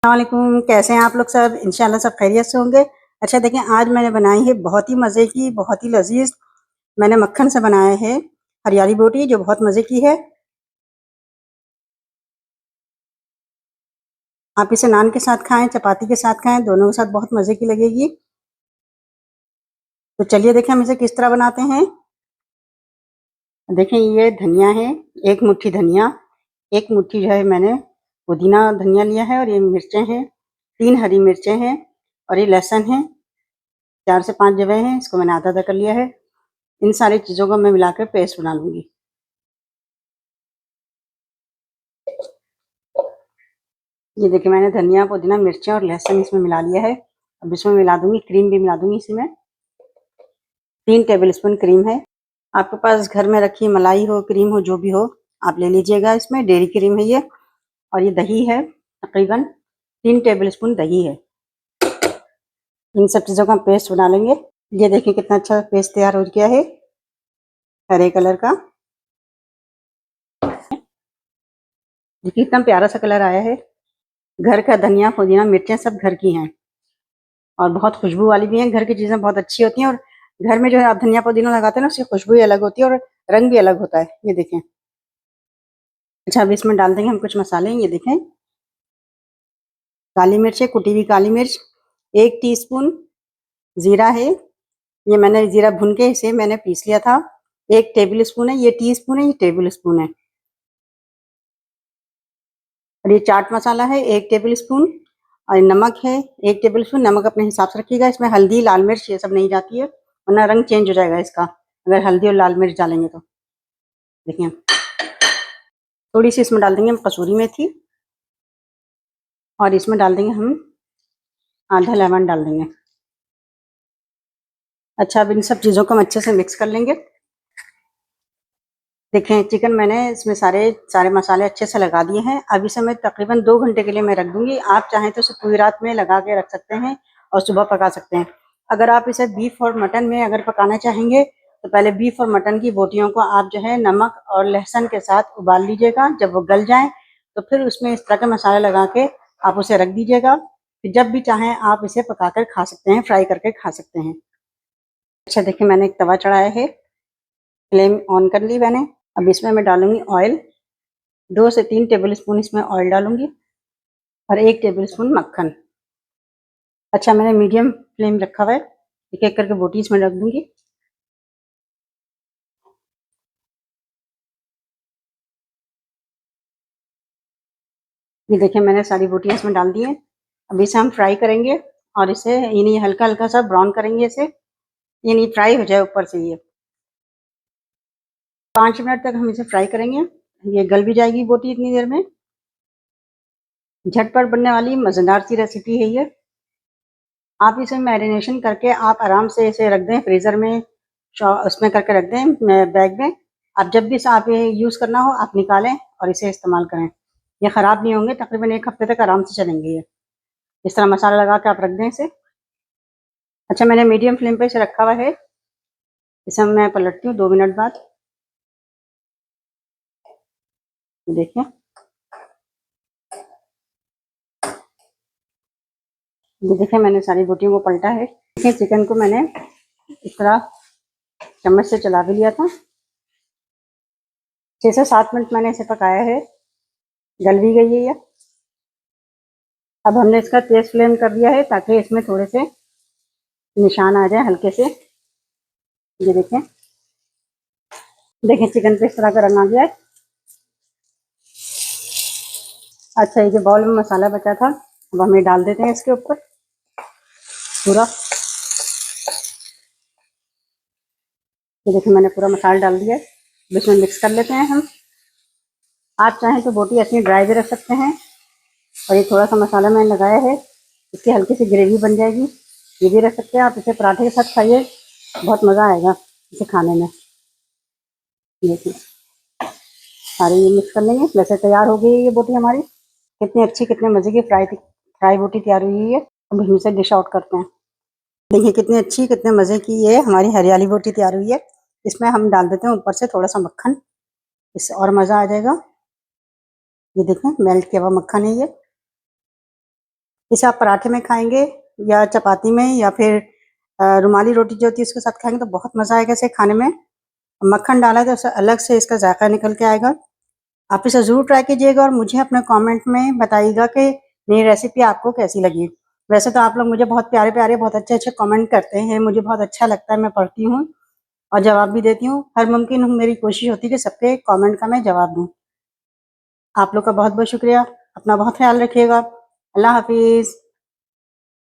अस्सलामुअलैकुम, कैसे हैं आप लोग सब? इंशाल्लाह सब खैरियत से होंगे। अच्छा देखें, आज मैंने बनाई है बहुत ही मज़े की, बहुत ही लज़ीज़, मैंने मक्खन से बनाया है हरियाली बोटी जो बहुत मज़े की है। आप इसे नान के साथ खाएँ, चपाती के साथ खाएँ, दोनों के साथ बहुत मज़े की लगेगी। तो चलिए देखें हम इसे किस तरह बनाते हैं। देखें ये धनिया है, 1 मुट्ठी धनिया, 1 मुट्ठी जो है मैंने पुदीना धनिया लिया है और ये मिर्चें हैं, 3 हरी मिर्चें हैं और ये लहसुन है, 4 से 5 जवे हैं, इसको मैंने आधा-आधा कर लिया है। इन सारी चीज़ों को मैं मिलाकर पेस्ट बना लूँगी। ये देखिए मैंने धनिया, पुदीना, मिर्चें और लहसुन इसमें मिला लिया है। अब इसमें मिला दूँगी, क्रीम भी मिला दूँगी इसी में। 3 टेबलस्पून क्रीम है। आपके पास घर में रखी मलाई हो, क्रीम हो, जो भी हो, आप ले लीजिएगा इसमें। डेयरी क्रीम है ये और ये दही है, तकरीबन 3 टेबलस्पून दही है। इन सब चीज़ों का पेस्ट बना लेंगे। ये देखिए कितना अच्छा पेस्ट तैयार हो गया है, हरे कलर का। देखिए कितना प्यारा सा कलर आया है। घर का धनिया, पुदीना, मिर्चें सब घर की हैं और बहुत खुशबू वाली भी हैं। घर की चीज़ें बहुत अच्छी होती हैं और घर में जो है आप धनिया पुदीना लगाते हैं ना, उसकी खुशबू ही अलग होती है और रंग भी अलग होता है। ये देखें। अच्छा अब इसमें डाल देंगे हम कुछ मसाले। ये देखें, काली मिर्च है, कुटी हुई काली मिर्च, 1 टीस्पून जीरा है, ये मैंने जीरा भून के इसे मैंने पीस लिया था। 1 टेबल स्पून है, ये टीस्पून है, ये टेबल स्पून है। और ये चाट मसाला है 1 टेबल स्पून और नमक है 1 टेबल स्पून। नमक अपने हिसाब से रखिएगा। इसमें हल्दी, लाल मिर्च ये सब नहीं जाती है, वरना रंग चेंज हो जाएगा इसका अगर हल्दी और लाल मिर्च डालेंगे तो। देखिए थोड़ी सी इसमें डाल देंगे हम कसूरी मेथी और इसमें डाल देंगे हम आधा लेमन डाल देंगे। अच्छा अब इन सब चीज़ों को हम अच्छे से मिक्स कर लेंगे। देखें चिकन मैंने इसमें सारे मसाले अच्छे से लगा दिए हैं। अब इसे मैं तकरीबन 2 घंटे के लिए मैं रख दूँगी। आप चाहें तो इसे पूरी रात में लगा के रख सकते हैं और सुबह पका सकते हैं। अगर आप इसे बीफ और मटन में अगर पकाना चाहेंगे तो पहले बीफ और मटन की बोटियों को आप जो है नमक और लहसुन के साथ उबाल लीजिएगा। जब वो गल जाएँ तो फिर उसमें इस तरह के मसाले लगा के आप उसे रख दीजिएगा। फिर जब भी चाहें आप इसे पकाकर खा सकते हैं, फ्राई करके खा सकते हैं। अच्छा देखिए मैंने एक तवा चढ़ाया है, फ्लेम ऑन कर ली मैंने। अब इसमें मैं डालूँगी ऑयल, 2 से 3 टेबलस्पून इसमें ऑयल डालूँगी और 1 टेबलस्पून मक्खन। अच्छा मैंने मीडियम फ्लेम रखा हुआ है, एक-एक करके बोटी इसमें रख दूँगी। ये देखिए मैंने सारी बोटियाँ इसमें डाल दी हैं। अब इसे हम फ्राई करेंगे और इसे यानी हल्का-हल्का सा ब्राउन करेंगे इसे, यानी फ्राई हो जाए ऊपर से ये। 5 मिनट तक हम इसे फ्राई करेंगे, ये गल भी जाएगी बोटी इतनी देर में। झटपट बनने वाली मज़ेदार सी रेसिपी है ये। आप इसे मैरिनेशन करके आप आराम से इसे रख दें फ्रीज़र में, उसमें करके रख दें बैग में। अब जब भी इसे आप ये यूज़ करना हो आप निकालें और इसे इस्तेमाल करें। ये ख़राब नहीं होंगे, तकरीबन 1 हफ़्ते तक आराम से चलेंगे ये। इस तरह मसाला लगा के आप रख दें इसे। अच्छा मैंने मीडियम फ्लेम पे इसे रखा हुआ है। इसे मैं पलटती हूँ 2 मिनट बाद। देखिए, ये देखिए मैंने सारी बोटियों को पलटा है। देखिए चिकन को मैंने इस तरह चम्मच से चला भी लिया था। 6 से 7 मिनट मैंने इसे पकाया है, गल भी गई है ये। अब हमने इसका तेज़ फ्लेम कर दिया है ताकि इसमें थोड़े से निशान आ जाए हल्के से। ये देखें, देखिए चिकन पे इस तरह का रंग आ गया है। अच्छा ये जो बाउल में मसाला बचा था अब हम ये डाल देते हैं इसके ऊपर पूरा। ये देखिए मैंने पूरा मसाला डाल दिया है। अब इसमें मिक्स कर लेते हैं हम। आप चाहें तो बोटी ऐसे ड्राई भी रख सकते हैं और ये थोड़ा सा मसाला मैंने लगाया है, इसकी हल्की सी ग्रेवी बन जाएगी, ये भी रख सकते हैं। आप इसे पराठे के साथ खाइए, बहुत मज़ा आएगा इसे खाने में। देखिए सारी ये मिक्स कर लेंगे। वैसे तैयार हो गई है ये बोटी हमारी। कितनी अच्छी कितने मज़े की फ्राई बोटी तैयार हुई है। अब हम इसे डिश आउट करते हैं। देखिए कितनी अच्छी कितने मज़े की ये हमारी हरियाली बोटी तैयार हुई है। इसमें हम डाल देते हैं ऊपर से थोड़ा सा मक्खन, इससे और मज़ा आ जाएगा। ये देखें मेल्ट किया हुआ मक्खन है ये। इसे आप पराठे में खाएंगे या चपाती में या फिर रुमाली रोटी जो होती है उसके साथ खाएंगे तो बहुत मज़ा आएगा इसे खाने में। मक्खन डाला है तो उससे अलग से इसका जायका निकल के आएगा। आप इसे ज़रूर ट्राई कीजिएगा और मुझे अपने कमेंट में बताइएगा कि मेरी रेसिपी आपको कैसी लगी। वैसे तो आप लोग मुझे बहुत प्यारे-प्यारे, बहुत अच्छे-अच्छे कमेंट करते हैं, मुझे बहुत अच्छा लगता है, मैं पढ़ती हूँ और जवाब भी देती हूँ। हर मुमकिन मेरी कोशिश होती है कि सबके कमेंट का मैं जवाब दूँ। आप लोग का बहुत-बहुत शुक्रिया। अपना बहुत ख़्याल रखिएगा। अल्लाह हाफ़िज़।